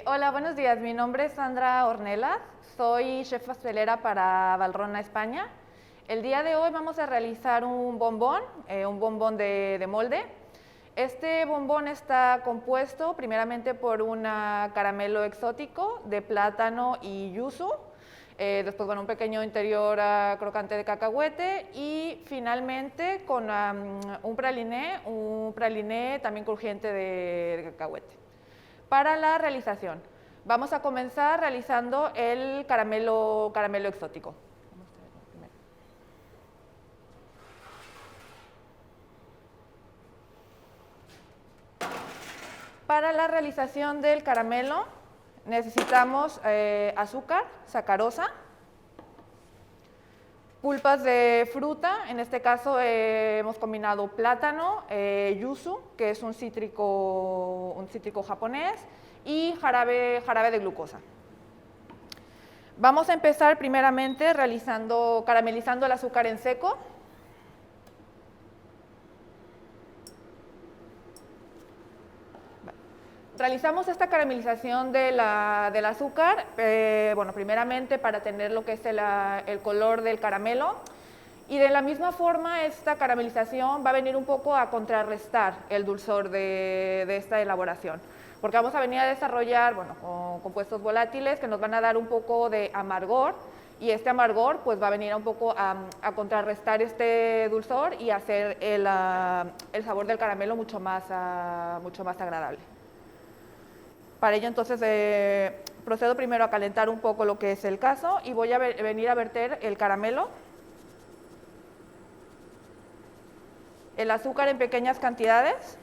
Hola, buenos días. Mi nombre es Sandra Ornelas. Soy chef pastelera para Valrhona, España. El día de hoy vamos a realizar un bombón de molde. Este bombón está compuesto primeramente por un caramelo exótico de plátano y yuzu. Después, bueno, un pequeño interior crocante de cacahuete y finalmente con un praliné también crujiente de cacahuete. Para la realización, vamos a comenzar realizando el caramelo exótico. Para la realización del caramelo necesitamos azúcar, sacarosa, pulpas de fruta, en este caso hemos combinado plátano, yuzu, que es un cítrico japonés, y jarabe de glucosa. Vamos a empezar primeramente caramelizando el azúcar en seco. Realizamos esta caramelización del azúcar, bueno, primeramente para tener lo que es el color del caramelo, y de la misma forma esta caramelización va a venir un poco a contrarrestar el dulzor de esta elaboración, porque vamos a venir a desarrollar, bueno, compuestos volátiles que nos van a dar un poco de amargor, y este amargor pues va a venir un poco a contrarrestar este dulzor y hacer el sabor del caramelo mucho más agradable. Para ello entonces procedo primero a calentar un poco lo que es el cazo y voy a venir a verter el caramelo, el azúcar en pequeñas cantidades.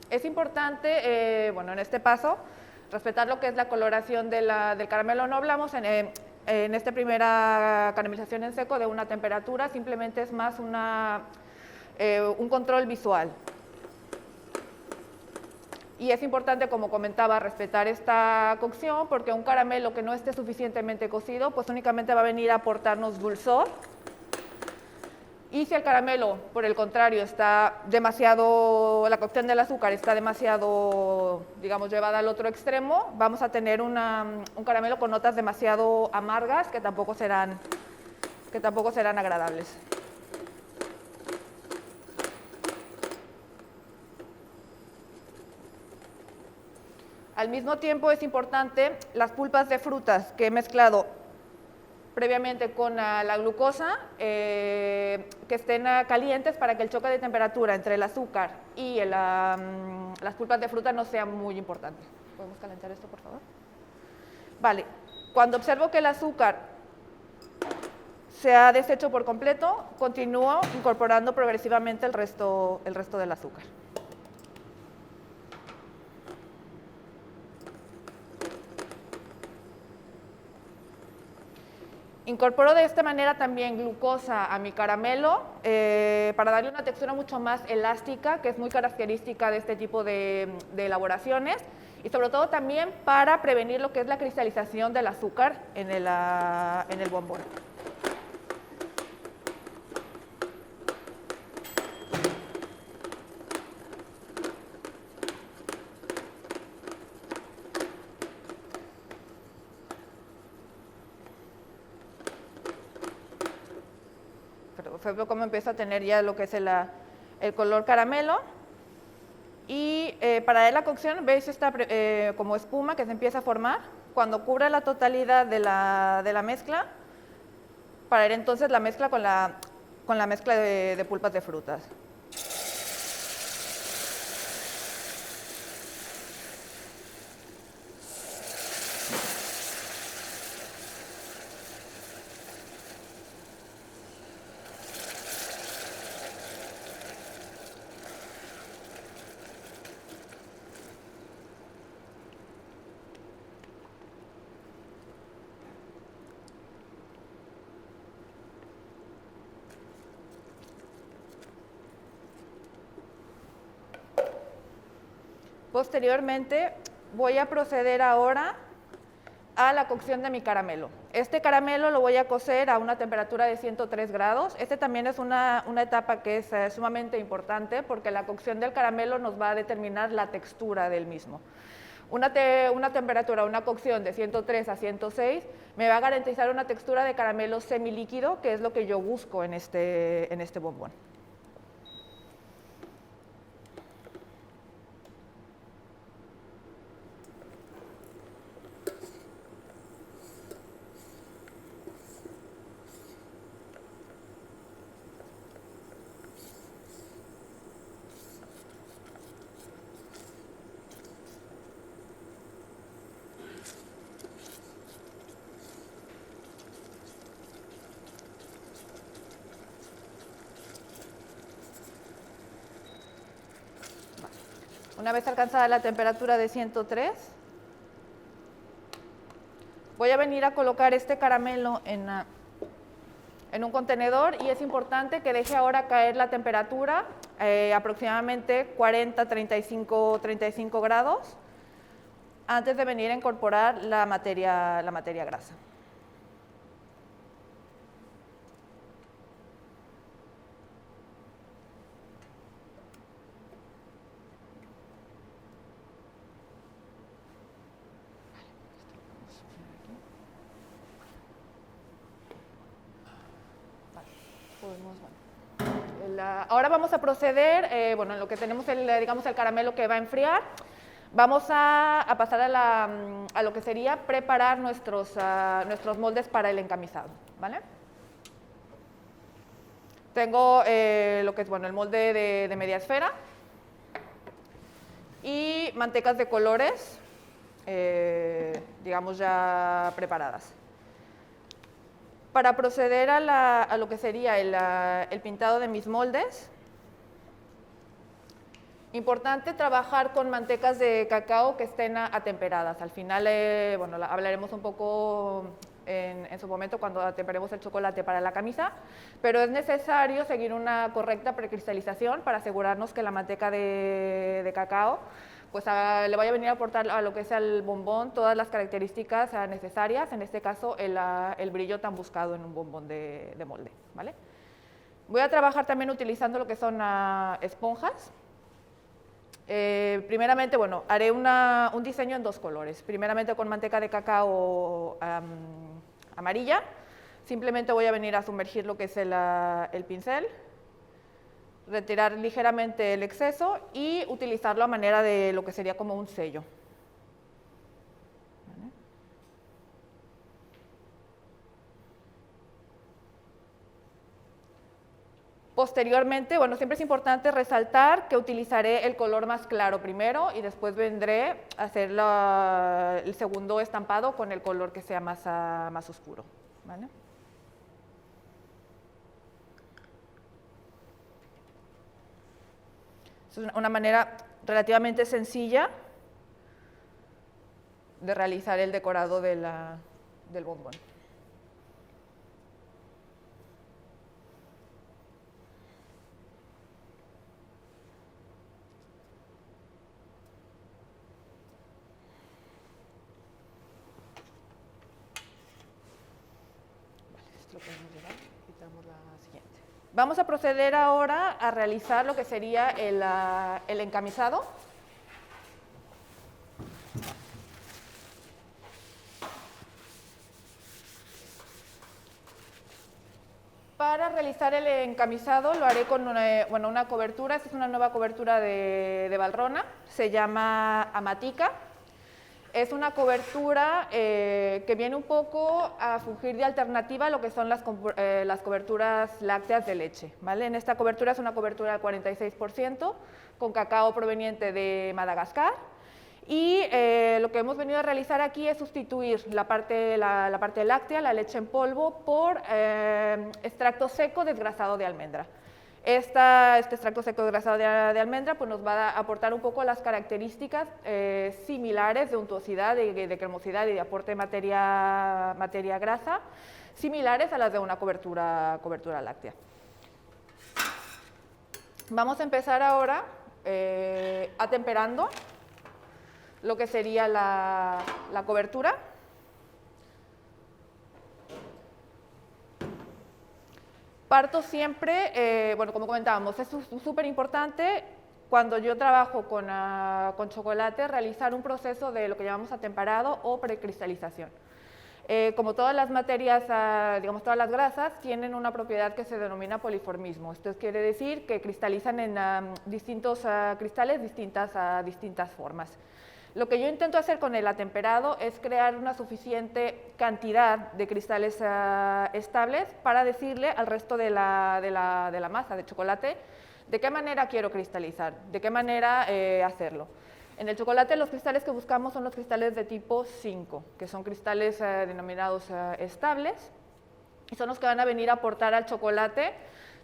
Es importante, bueno, en este paso, respetar lo que es la coloración del caramelo. No hablamos en esta primera caramelización en seco de una temperatura, simplemente es más un control visual. Y es importante, como comentaba, respetar esta cocción porque un caramelo que no esté suficientemente cocido, pues únicamente va a venir a aportarnos dulzor. Y si el caramelo, por el contrario, la cocción del azúcar está demasiado, digamos, llevada al otro extremo, vamos a tener un caramelo con notas demasiado amargas que tampoco serán agradables. Al mismo tiempo es importante las pulpas de frutas que he mezclado previamente con la glucosa, que estén calientes para que el choque de temperatura entre el azúcar y las pulpas de fruta no sea muy importante. ¿Podemos calentar esto, por favor? Vale, cuando observo que el azúcar se ha deshecho por completo, continúo incorporando progresivamente el resto del azúcar. Incorporo de esta manera también glucosa a mi caramelo para darle una textura mucho más elástica, que es muy característica de este tipo de elaboraciones, y sobre todo también para prevenir lo que es la cristalización del azúcar en el bombón. Observo cómo empieza a tener ya lo que es el color caramelo. Y para la cocción, veis esta como espuma que se empieza a formar. Cuando cubra la totalidad de la mezcla, para ir entonces la mezcla con la mezcla de pulpas de frutas. Posteriormente voy a proceder ahora a la cocción de mi caramelo. Este caramelo lo voy a cocer a una temperatura de 103 grados. Este también es una etapa que es sumamente importante porque la cocción del caramelo nos va a determinar la textura del mismo. Una temperatura, una cocción de 103 a 106 me va a garantizar una textura de caramelo semilíquido, que es lo que yo busco en este bombón. Una vez alcanzada la temperatura de 103, voy a venir a colocar este caramelo en un contenedor y es importante que deje ahora caer la temperatura aproximadamente 40, 35 grados antes de venir a incorporar la materia grasa. Ahora vamos a proceder, bueno, en lo que tenemos digamos el caramelo que va a enfriar, vamos a pasar a lo que sería preparar nuestros moldes para el encamisado, ¿vale? Tengo lo que es, bueno, el molde de media esfera y mantecas de colores, digamos ya preparadas. Para proceder a lo que sería el pintado de mis moldes, importante trabajar con mantecas de cacao que estén atemperadas. Al final, bueno, hablaremos un poco en su momento cuando atemperemos el chocolate para la camisa, pero es necesario seguir una correcta precristalización para asegurarnos que la manteca de cacao pues le vaya a venir a aportar a lo que es el bombón todas las características necesarias, en este caso el brillo tan buscado en un bombón de molde, ¿vale? Voy a trabajar también utilizando lo que son esponjas. Primeramente, bueno, haré un diseño en dos colores. Primeramente con manteca de cacao amarilla. Simplemente voy a venir a sumergir lo que es el pincel, retirar ligeramente el exceso y utilizarlo a manera de lo que sería como un sello. ¿Vale? Posteriormente, bueno, siempre es importante resaltar que utilizaré el color más claro primero y después vendré a hacer el segundo estampado con el color que sea más oscuro. ¿Vale? Es una manera relativamente sencilla de realizar el decorado del bombón. Vale, esto lo podemos llevar. Quitamos la siguiente. Vamos a proceder ahora a realizar lo que sería el encamisado. Para realizar el encamisado lo haré con una cobertura, esta es una nueva cobertura de Valrhona, se llama Amatica. Es una cobertura que viene un poco a fungir de alternativa a lo que son las coberturas lácteas de leche, ¿vale? En esta cobertura es una cobertura del 46% con cacao proveniente de Madagascar y lo que hemos venido a realizar aquí es sustituir la parte láctea, la leche en polvo, por extracto seco desgrasado de almendra. Este extracto seco desgrasado de almendra pues nos va a aportar un poco las características similares de untuosidad, de cremosidad y de aporte de materia grasa, similares a las de una cobertura láctea. Vamos a empezar ahora atemperando lo que sería la cobertura. Parto siempre, bueno, como comentábamos, es súper importante cuando yo trabajo con chocolate realizar un proceso de lo que llamamos atemperado o precristalización. Como todas las materias, digamos todas las grasas, tienen una propiedad que se denomina poliformismo. Esto quiere decir que cristalizan en distintos cristales, distintas formas. Lo que yo intento hacer con el atemperado es crear una suficiente cantidad de cristales estables para decirle al resto de la masa de chocolate de qué manera quiero cristalizar, de qué manera hacerlo. En el chocolate los cristales que buscamos son los cristales de tipo 5, que son cristales denominados estables, y son los que van a venir a aportar al chocolate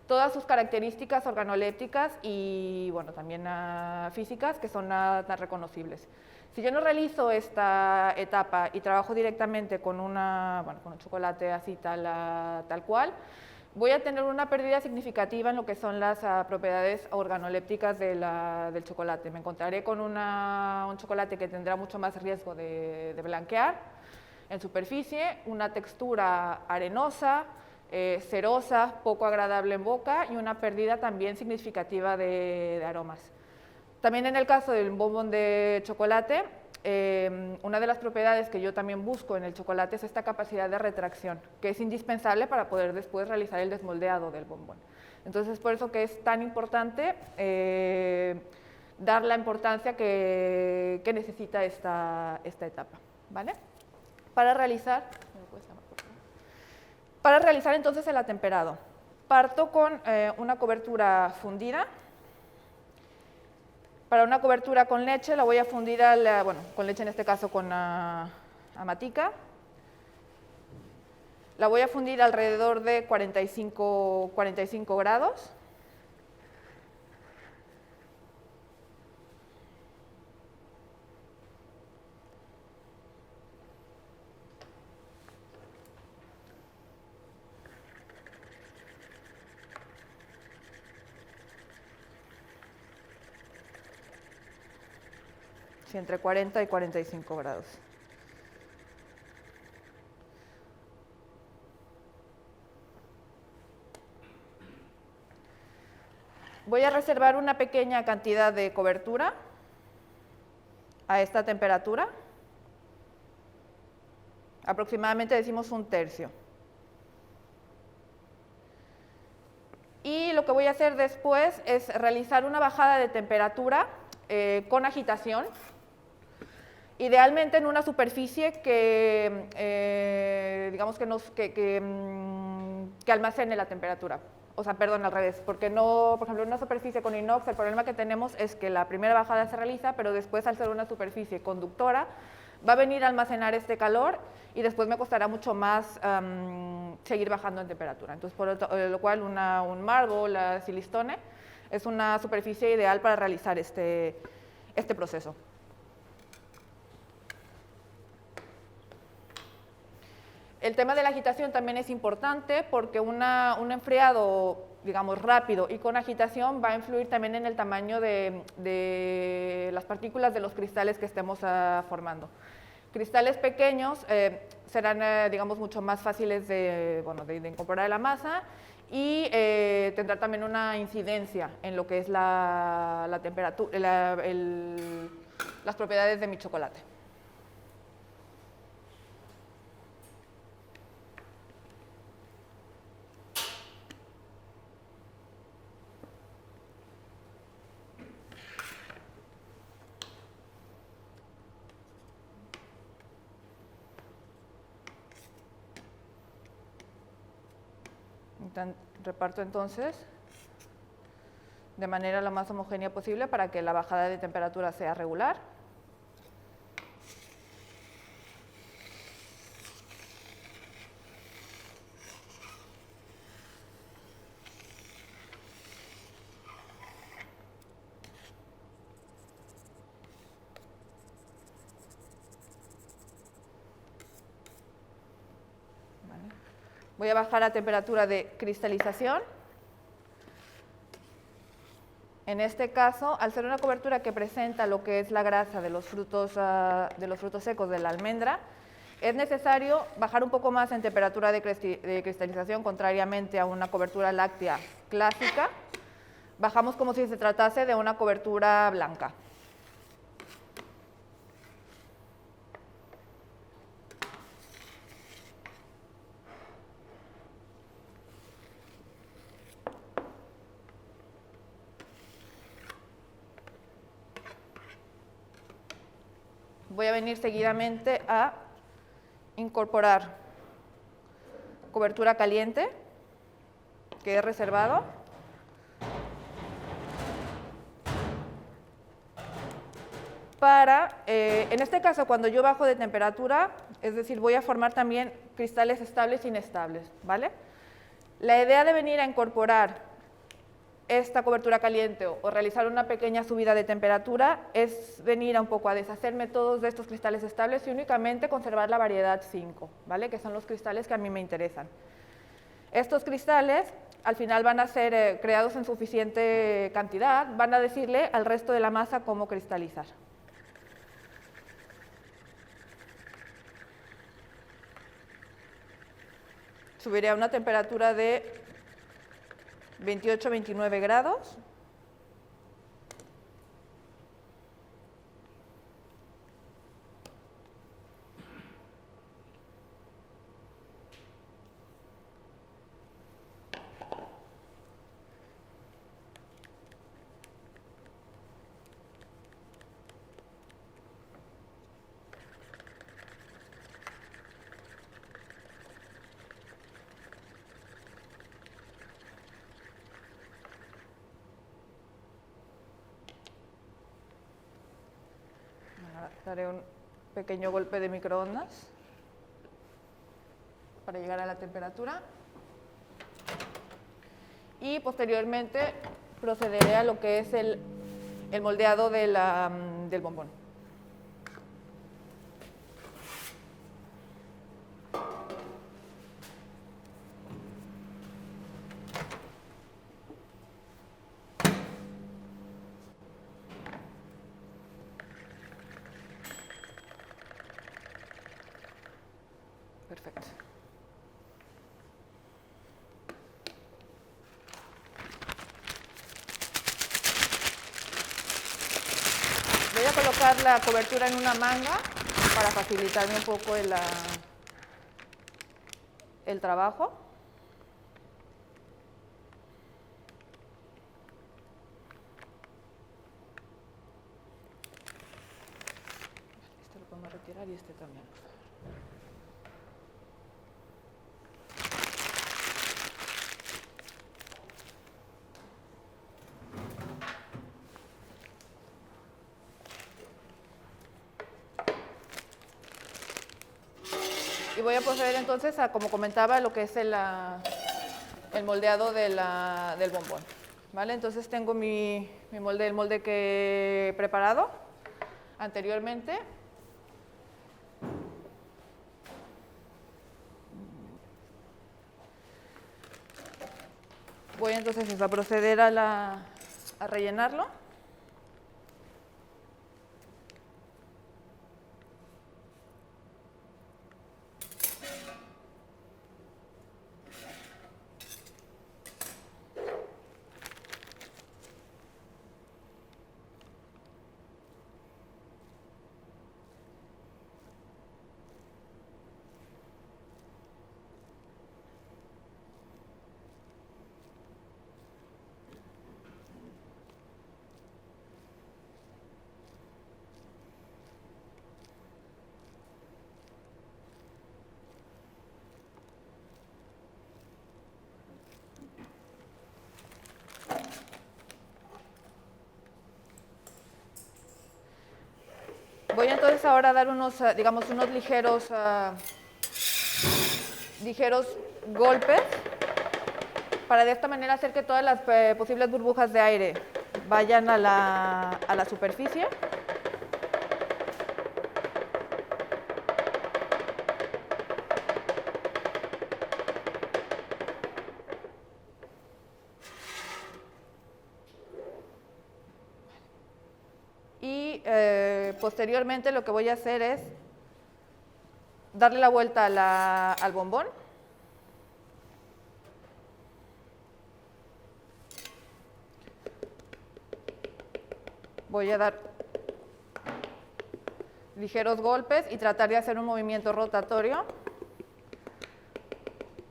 todas sus características organolépticas y bueno, también físicas que son tan reconocibles. Si yo no realizo esta etapa y trabajo directamente con un chocolate así tal cual, voy a tener una pérdida significativa en lo que son las propiedades organolépticas del chocolate. Me encontraré con un chocolate que tendrá mucho más riesgo de blanquear en superficie, una textura arenosa, cerosa, poco agradable en boca y una pérdida también significativa de aromas. También en el caso del bombón de chocolate, una de las propiedades que yo también busco en el chocolate es esta capacidad de retracción, que es indispensable para poder después realizar el desmoldeado del bombón. Entonces, por eso que es tan importante dar la importancia que necesita esta etapa, ¿vale? Para realizar entonces el atemperado, parto con una cobertura fundida. Para una cobertura con leche la voy a fundir, con leche en este caso con amatica. La voy a fundir alrededor de 45 grados. Sí, entre 40 y 45 grados. Voy a reservar una pequeña cantidad de cobertura a esta temperatura. Aproximadamente decimos 1/3. Y lo que voy a hacer después es realizar una bajada de temperatura con agitación, idealmente en una superficie que digamos que almacene la temperatura. O sea, perdón, al revés, porque no, por ejemplo, en una superficie con inox el problema que tenemos es que la primera bajada se realiza, pero después al ser una superficie conductora va a venir a almacenar este calor y después me costará mucho más seguir bajando en temperatura. Entonces, por lo cual un marble, la silistone, es una superficie ideal para realizar este proceso. El tema de la agitación también es importante porque un enfriado, digamos, rápido y con agitación va a influir también en el tamaño de las partículas de los cristales que estemos formando. Cristales pequeños serán, digamos, mucho más fáciles de incorporar a la masa y tendrá también una incidencia en lo que es la temperatura, las propiedades de mi chocolate. Reparto entonces de manera lo más homogénea posible para que la bajada de temperatura sea regular. Voy a bajar a temperatura de cristalización. En este caso, al ser una cobertura que presenta lo que es la grasa de los frutos secos de la almendra, Es necesario bajar un poco más en temperatura de cristalización, contrariamente a una cobertura láctea clásica. Bajamos como si se tratase de una cobertura blanca. Voy a venir seguidamente a incorporar cobertura caliente, que es reservado. Para, en este caso, cuando yo bajo de temperatura, es decir, voy a formar también cristales estables e inestables, ¿vale? La idea de venir a incorporar esta cobertura caliente o realizar una pequeña subida de temperatura es venir un poco a deshacerme todos de estos cristales estables y únicamente conservar la variedad 5, ¿vale? Que son los cristales que a mí me interesan. Estos cristales al final van a ser creados en suficiente cantidad, van a decirle al resto de la masa cómo cristalizar. Subiré a una temperatura de 28-29 grados. Daré un pequeño golpe de microondas para llegar a la temperatura y posteriormente procederé a lo que es el moldeado del bombón. Perfecto. Voy a colocar la cobertura en una manga para facilitarme un poco el trabajo. Este lo podemos retirar y este también. Y voy a proceder entonces a, como comentaba, lo que es el moldeado del bombón. ¿Vale? Entonces tengo el molde que he preparado anteriormente. Voy entonces a proceder a rellenarlo. Voy entonces ahora a dar unos ligeros golpes para de esta manera hacer que todas las posibles burbujas de aire vayan a la superficie. Y posteriormente lo que voy a hacer es darle la vuelta al bombón. Voy a dar ligeros golpes y tratar de hacer un movimiento rotatorio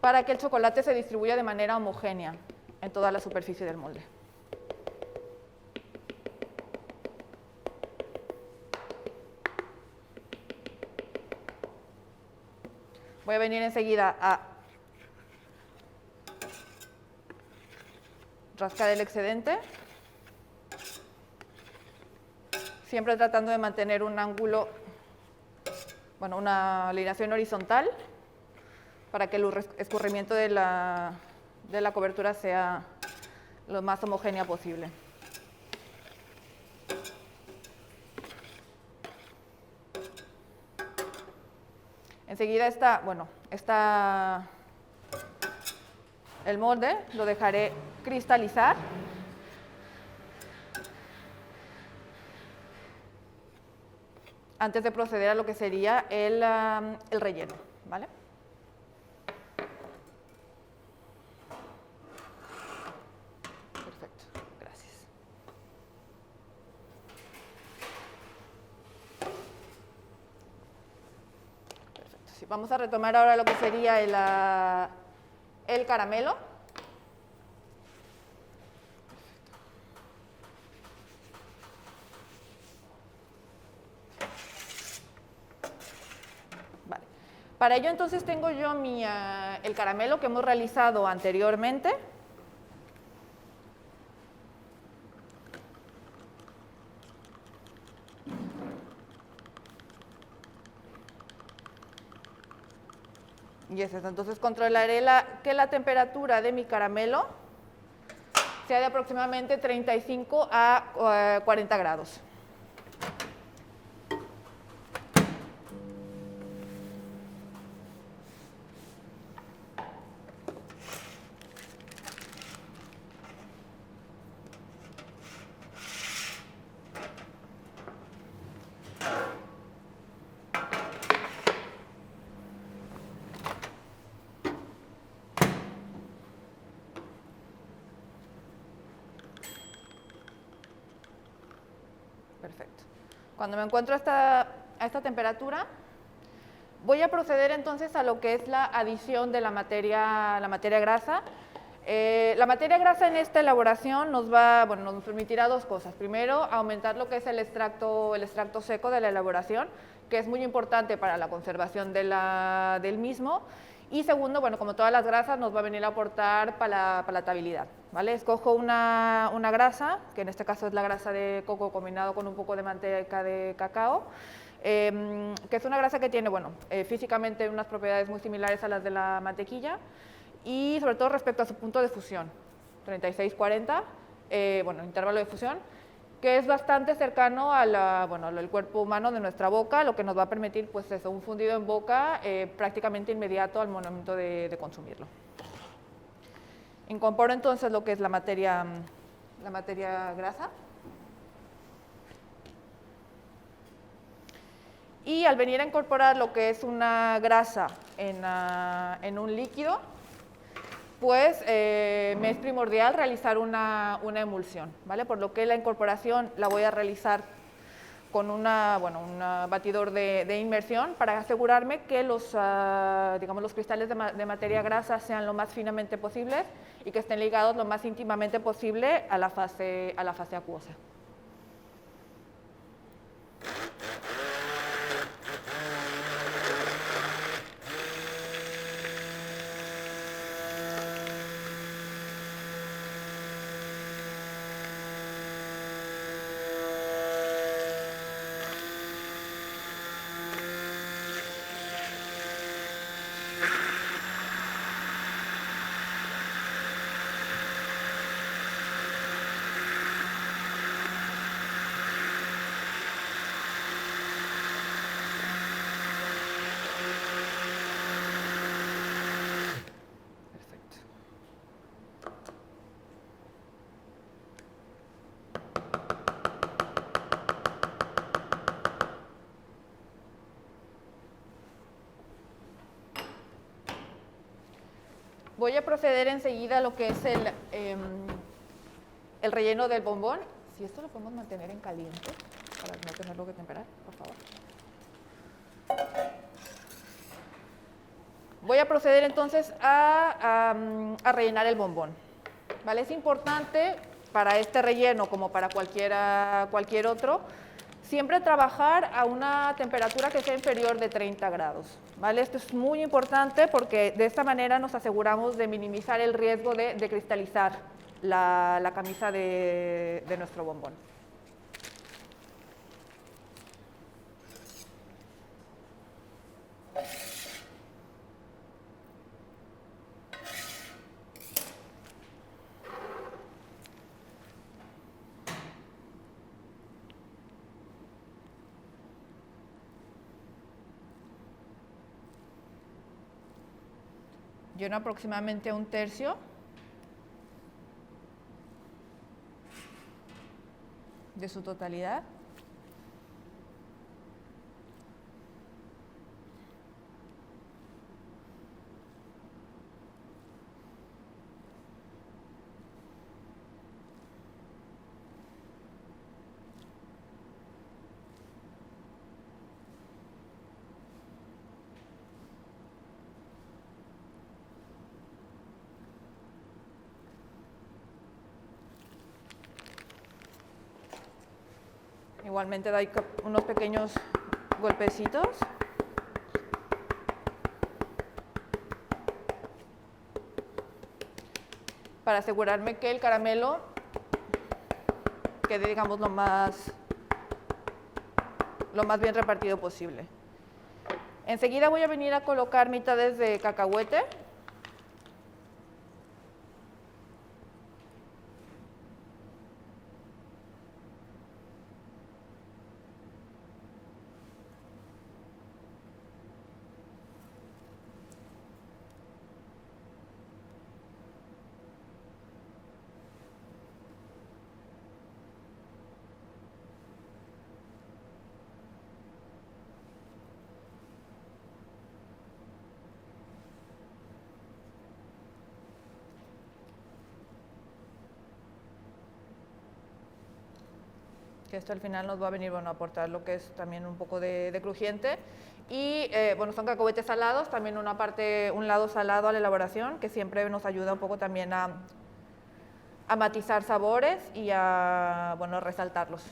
para que el chocolate se distribuya de manera homogénea en toda la superficie del molde. Voy a venir enseguida a rascar el excedente, siempre tratando de mantener un ángulo, bueno, una alineación horizontal para que el escurrimiento de la cobertura sea lo más homogénea posible. Enseguida el molde lo dejaré cristalizar. Antes de proceder a lo que sería el relleno, ¿vale? Perfecto, gracias. Perfecto, sí, vamos a retomar ahora lo que sería el caramelo. Vale. Para ello entonces tengo yo el caramelo que hemos realizado anteriormente. Y es eso. Entonces controlaré que la temperatura de mi caramelo sea de aproximadamente 35 a 40 grados. Perfecto. Cuando me encuentro a esta temperatura, voy a proceder entonces a lo que es la adición de la materia grasa. La materia grasa en esta elaboración nos permitirá dos cosas. Primero, aumentar lo que es el extracto seco de la elaboración, que es muy importante para la conservación del mismo. Y segundo, bueno, como todas las grasas, nos va a venir a aportar palatabilidad, ¿vale? Escojo una grasa, que en este caso es la grasa de coco combinado con un poco de manteca de cacao, que es una grasa que tiene, bueno, físicamente unas propiedades muy similares a las de la mantequilla y sobre todo respecto a su punto de fusión, 36-40, intervalo de fusión, que es bastante cercano al cuerpo humano de nuestra boca, lo que nos va a permitir pues eso, un fundido en boca prácticamente inmediato al momento de consumirlo. Incorporo entonces lo que es la materia grasa. Y al venir a incorporar lo que es una grasa en un líquido, pues me es primordial realizar una emulsión, ¿vale? Por lo que la incorporación la voy a realizar con un batidor de inmersión para asegurarme que los cristales de materia grasa sean lo más finamente posibles y que estén ligados lo más íntimamente posible a la fase acuosa. Voy a proceder enseguida a lo que es el relleno del bombón. Si esto lo podemos mantener en caliente, para no tenerlo que temperar, por favor. Voy a proceder entonces a rellenar el bombón. ¿Vale? Es importante para este relleno, como para cualquier otro, siempre trabajar a una temperatura que sea inferior de 30 grados. ¿Vale? Esto es muy importante porque de esta manera nos aseguramos de minimizar el riesgo de cristalizar la camisa de nuestro bombón. Lleno aproximadamente 1/3 de su totalidad. Igualmente doy unos pequeños golpecitos. Para asegurarme que el caramelo quede, digamos, lo más bien repartido posible. Enseguida voy a venir a colocar mitades de cacahuete. Que esto al final nos va a venir, bueno, a aportar lo que es también un poco de crujiente. Y bueno, son cacahuetes salados, también un lado salado a la elaboración, que siempre nos ayuda un poco también a matizar sabores y a, bueno, resaltarlos.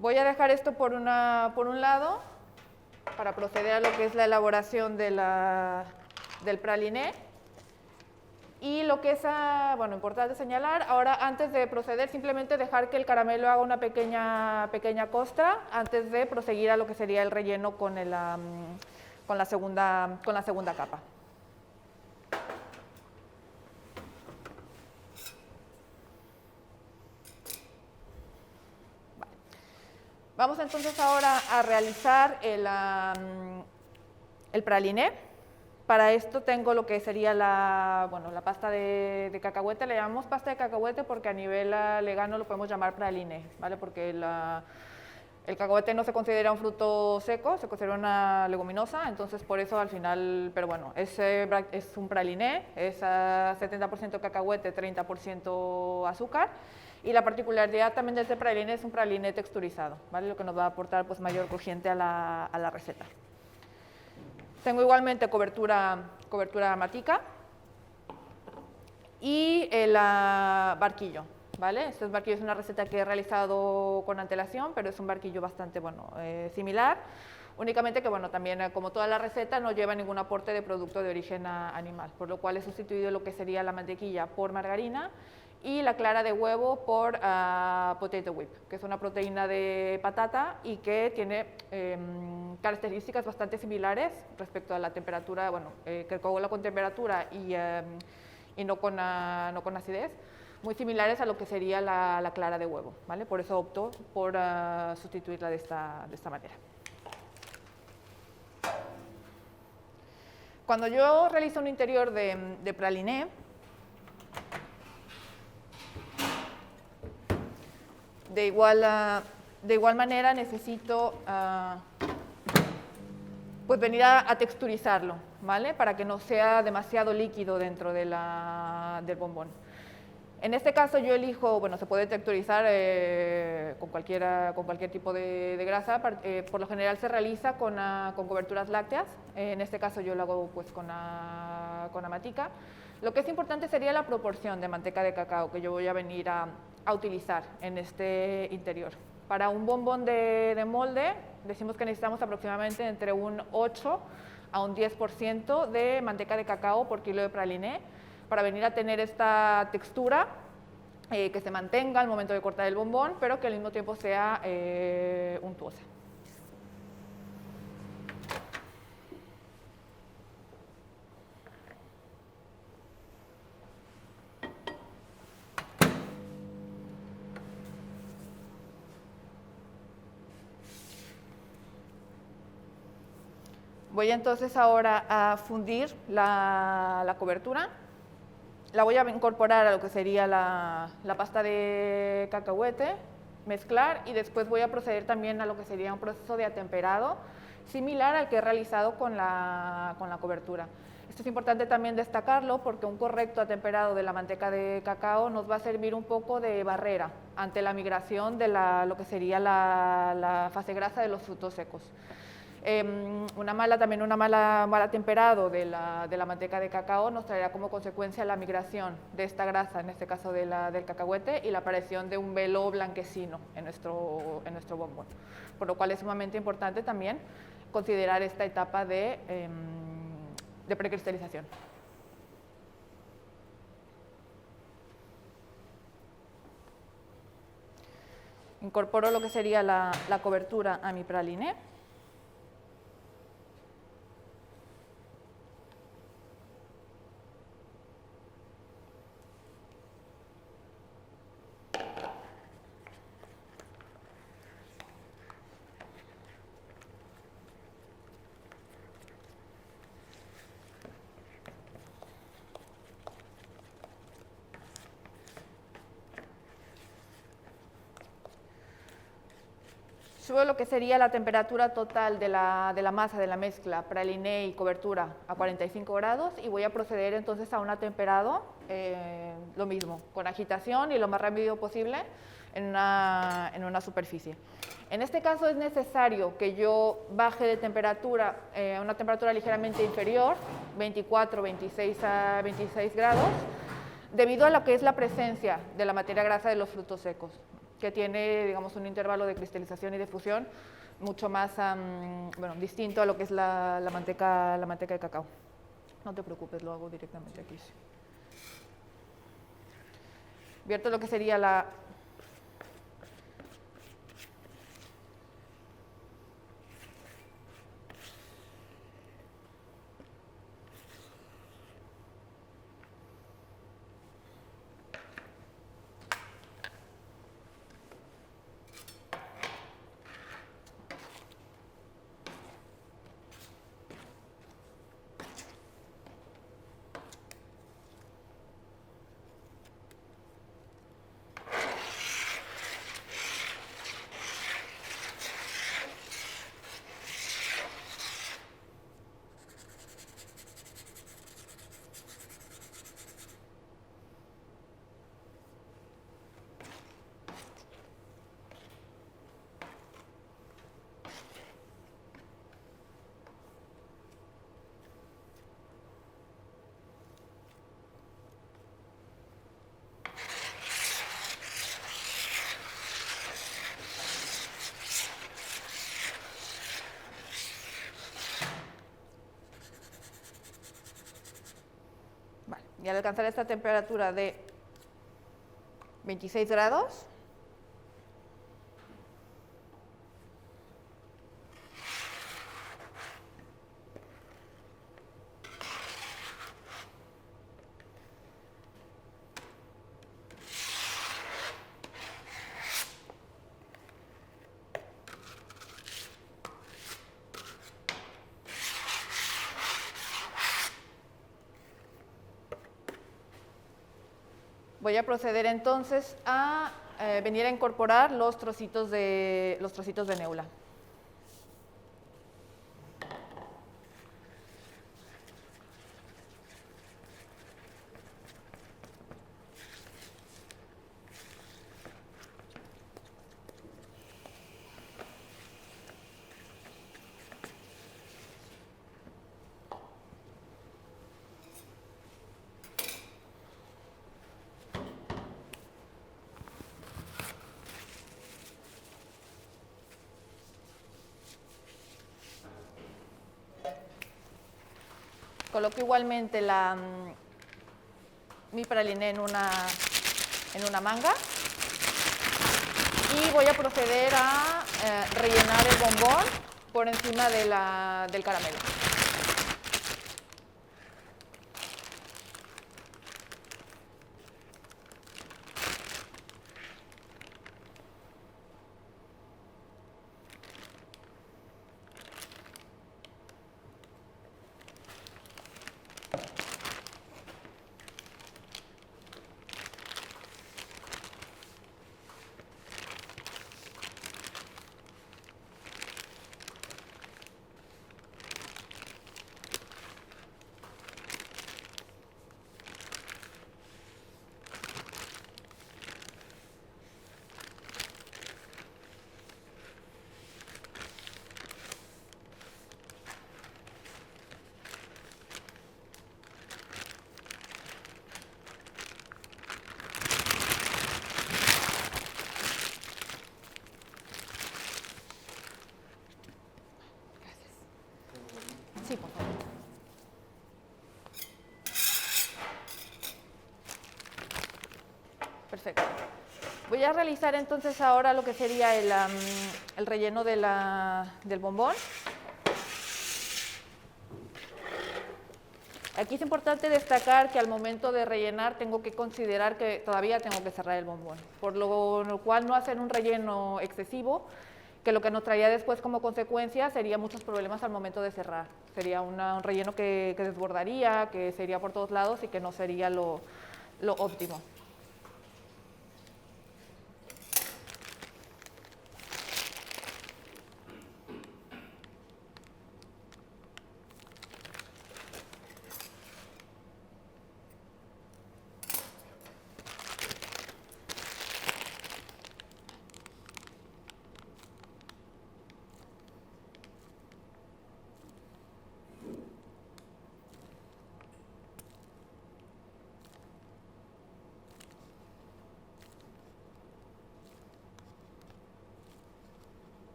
Voy a dejar esto por un lado para proceder a lo que es la elaboración del praliné. Y lo que es, bueno, importante señalar, ahora antes de proceder, simplemente dejar que el caramelo haga una pequeña costra antes de proseguir a lo que sería el relleno con la segunda capa. Vamos entonces ahora a realizar el praliné. Para esto tengo lo que sería la pasta de cacahuete. Le llamamos pasta de cacahuete porque a nivel legal lo podemos llamar praliné, ¿vale? Porque el cacahuete no se considera un fruto seco, se considera una leguminosa, entonces por eso al final, pero bueno, es un praliné, es 70% cacahuete, 30% azúcar. Y la particularidad también de este praliné es un praliné texturizado, ¿vale? Lo que nos va a aportar pues mayor crujiente a la receta. Tengo igualmente cobertura matica y el barquillo, ¿vale? Este barquillo es una receta que he realizado con antelación, pero es un barquillo bastante, bueno, similar. Únicamente que, bueno, también como toda la receta no lleva ningún aporte de producto de origen animal, por lo cual he sustituido lo que sería la mantequilla por margarina y la clara de huevo por potato whip, que es una proteína de patata y que tiene características bastante similares respecto a la temperatura, bueno, que coagula con temperatura y no con acidez, muy similares a lo que sería la clara de huevo, ¿vale? Por eso opto por sustituirla de esta manera. Cuando yo realizo un interior de praliné, de igual manera necesito pues venir a texturizarlo, ¿vale? Para que no sea demasiado líquido dentro del bombón. En este caso yo elijo, bueno, se puede texturizar con cualquier tipo de grasa, por lo general se realiza con coberturas lácteas, en este caso yo lo hago pues con amatica. Lo que es importante sería la proporción de manteca de cacao que yo voy a venir a utilizar en este interior. Para un bombón de molde decimos que necesitamos aproximadamente entre un 8 a un 10% de manteca de cacao por kilo de praliné, para venir a tener esta textura que se mantenga al momento de cortar el bombón, pero que al mismo tiempo sea untuosa. Voy entonces ahora a fundir la cobertura. La voy a incorporar a lo que sería la pasta de cacahuete, mezclar y después voy a proceder también a lo que sería un proceso de atemperado similar al que he realizado con la cobertura. Esto es importante también destacarlo porque un correcto atemperado de la manteca de cacao nos va a servir un poco de barrera ante la migración de lo que sería la fase grasa de los frutos secos. Un mal temperado de la manteca de cacao nos traerá como consecuencia la migración de esta grasa, en este caso del cacahuete, y la aparición de un velo blanquecino en nuestro bombón. Por lo cual es sumamente importante también considerar esta etapa de precristalización. Incorporo lo que sería la cobertura a mi praliné. Subo lo que sería la temperatura total de la masa, de la mezcla, praliné y cobertura a 45 grados y voy a proceder entonces a un atemperado, lo mismo, con agitación y lo más rápido posible en una superficie. En este caso es necesario que yo baje de temperatura a una temperatura ligeramente inferior, 24, 26 a 26 grados, debido a lo que es la presencia de la materia grasa de los frutos secos, que tiene, digamos, un intervalo de cristalización y de fusión mucho más distinto a lo que es la manteca de cacao. No te preocupes, lo hago directamente aquí. Vierto lo que sería la... Y al alcanzar esta temperatura de 26 grados, voy a proceder entonces a venir a incorporar los trocitos de neula. Coloco igualmente mi praliné en una manga y voy a proceder a rellenar el bombón por encima del caramelo. Sí, por favor. Perfecto. Voy a realizar entonces ahora lo que sería el relleno del bombón. Aquí es importante destacar que al momento de rellenar tengo que considerar que todavía tengo que cerrar el bombón, por lo cual no hacer un relleno excesivo, que lo que nos traería después como consecuencia sería muchos problemas al momento de cerrar. Sería un relleno que desbordaría, que se iría por todos lados y que no sería lo óptimo.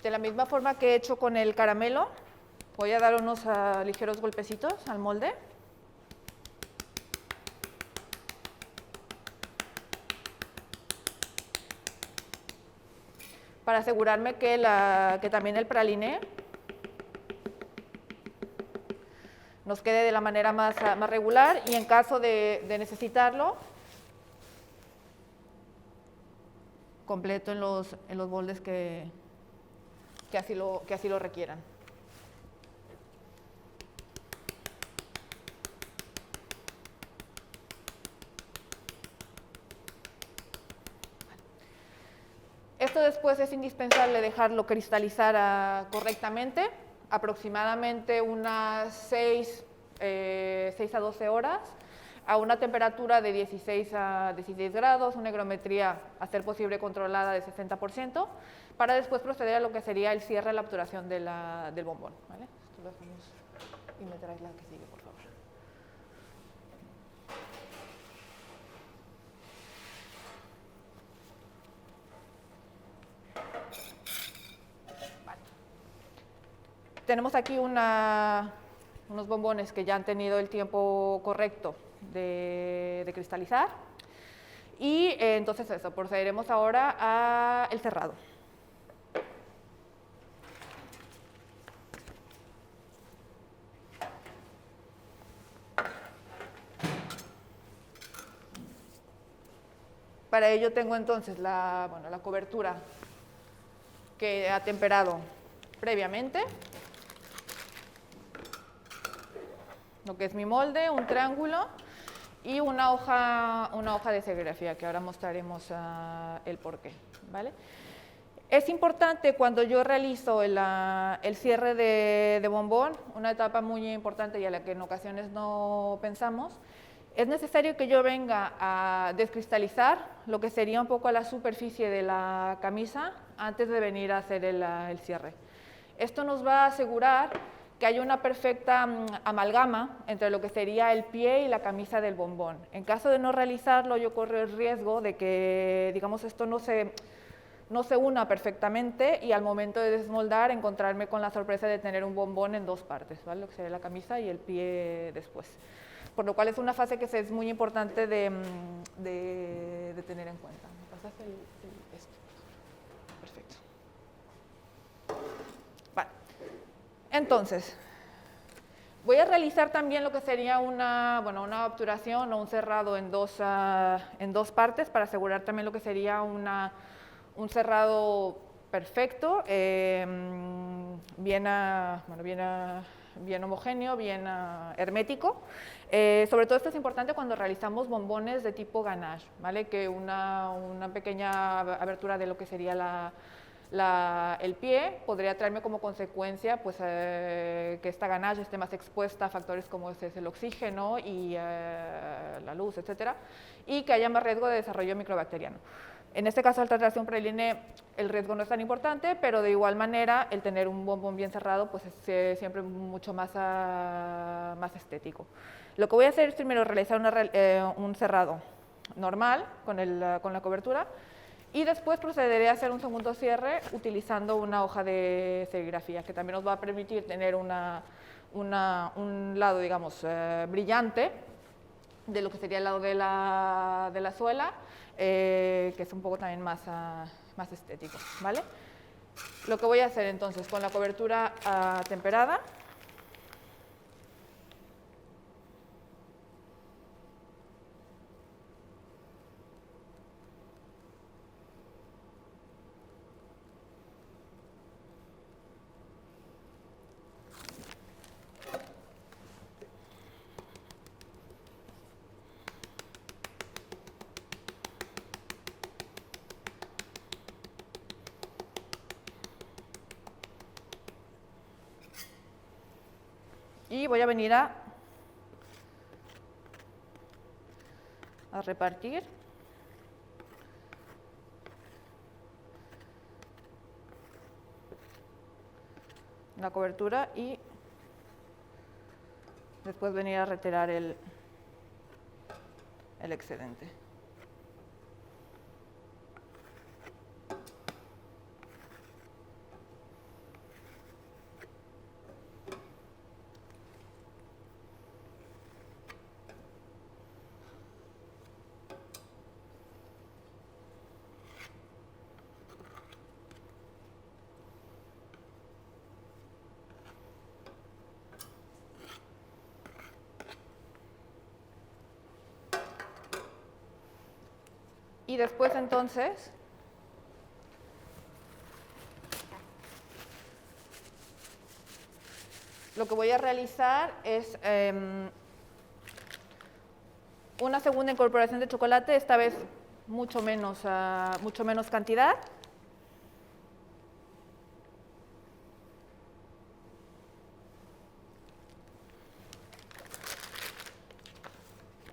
De la misma forma que he hecho con el caramelo, voy a dar unos ligeros golpecitos al molde. Para asegurarme que también el praliné nos quede de la manera más regular y en caso de necesitarlo, completo en los moldes que así lo requieran. Esto después es indispensable dejarlo cristalizar correctamente aproximadamente unas 6 a 12 horas a una temperatura de 16 a 16 grados, una higrometría a ser posible controlada de 60%, para después proceder a lo que sería el cierre de la obturación del bombón. ¿Vale? Esto lo dejamos y me traes la que sigue, por favor. Vale. Tenemos aquí unos bombones que ya han tenido el tiempo correcto de cristalizar. Y entonces eso, procederemos ahora al cerrado. Para ello tengo entonces la cobertura que ha temperado previamente, lo que es mi molde, un triángulo y una hoja de serigrafía, que ahora mostraremos el porqué, ¿vale? Es importante cuando yo realizo el cierre de bombón, una etapa muy importante y a la que en ocasiones no pensamos, es necesario que yo venga a descristalizar lo que sería un poco la superficie de la camisa antes de venir a hacer el cierre. Esto nos va a asegurar que haya una perfecta amalgama entre lo que sería el pie y la camisa del bombón. En caso de no realizarlo, yo corro el riesgo de que, digamos, esto no se una perfectamente y al momento de desmoldar encontrarme con la sorpresa de tener un bombón en dos partes, ¿vale? Lo que sería la camisa y el pie después. Por lo cual es una fase que es muy importante de tener en cuenta. ¿Me pasas esto? Perfecto. Vale. Entonces, voy a realizar también lo que sería una obturación o un cerrado en dos partes para asegurar también lo que sería un cerrado perfecto, bien homogéneo, bien hermético. Sobre todo esto es importante cuando realizamos bombones de tipo ganache, ¿vale? Que una pequeña abertura de lo que sería el pie podría traerme como consecuencia pues, que esta ganache esté más expuesta a factores como es el oxígeno y la luz, etcétera, y que haya más riesgo de desarrollo microbacteriano. En este caso, al tratarse un praline, el riesgo no es tan importante, pero de igual manera, el tener un bombón bien cerrado pues es siempre mucho más estético. Lo que voy a hacer es primero realizar un cerrado normal con la cobertura y después procederé a hacer un segundo cierre utilizando una hoja de serigrafía, que también nos va a permitir tener un lado, digamos, brillante de lo que sería el lado de la suela, que es un poco también más estético, ¿vale? Lo que voy a hacer entonces con la cobertura temperada, y voy a venir a repartir la cobertura y después venir a retirar el excedente. Y después entonces lo que voy a realizar es una segunda incorporación de chocolate, esta vez mucho menos cantidad.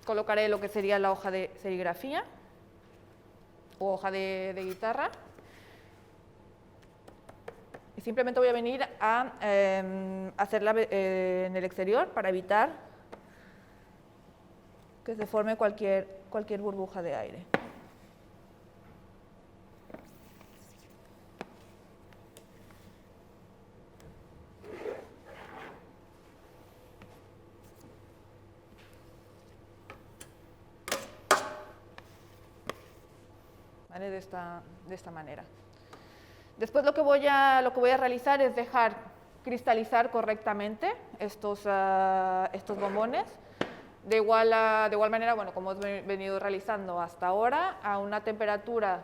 colocaré lo que sería la hoja de serigrafía o hoja de guitarra. Y simplemente voy a venir a hacerla en el exterior para evitar que se forme cualquier burbuja de aire. ¿Vale? De esta manera. Después lo que voy a realizar es dejar cristalizar correctamente estos bombones. De igual manera, bueno, como he venido realizando hasta ahora, a una temperatura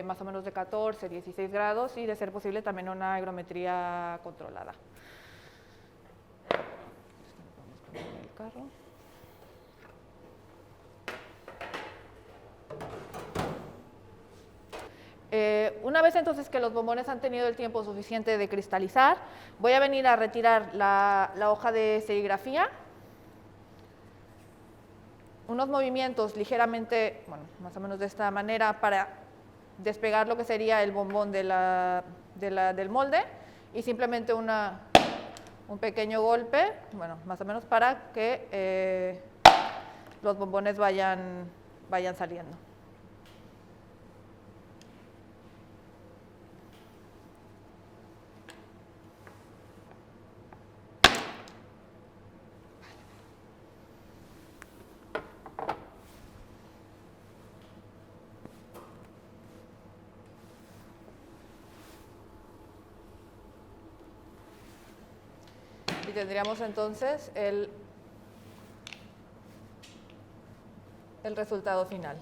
más o menos de 14, 16 grados y de ser posible también una higrometría controlada. El carro. Una vez entonces que los bombones han tenido el tiempo suficiente de cristalizar, voy a venir a retirar la hoja de serigrafía. Unos movimientos ligeramente, bueno, más o menos de esta manera para despegar lo que sería el bombón del molde y simplemente un pequeño golpe, bueno, más o menos para que los bombones vayan saliendo. Y tendríamos entonces el resultado final.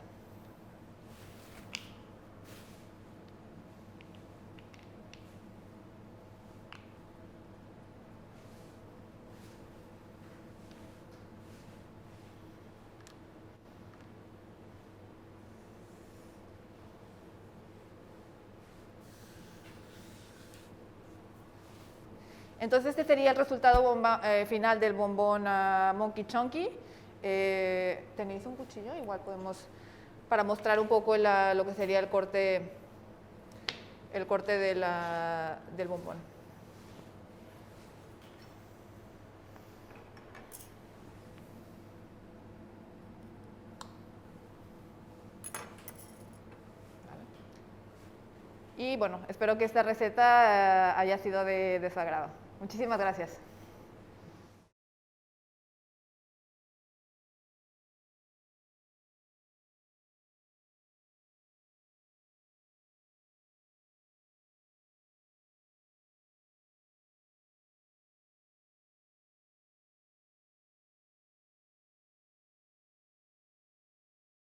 Entonces este sería el resultado final del bombón Monkey Chunky. ¿Tenéis un cuchillo? Igual podemos, para mostrar un poco lo que sería el corte del bombón. Y bueno, espero que esta receta haya sido de su agrado. Muchísimas gracias.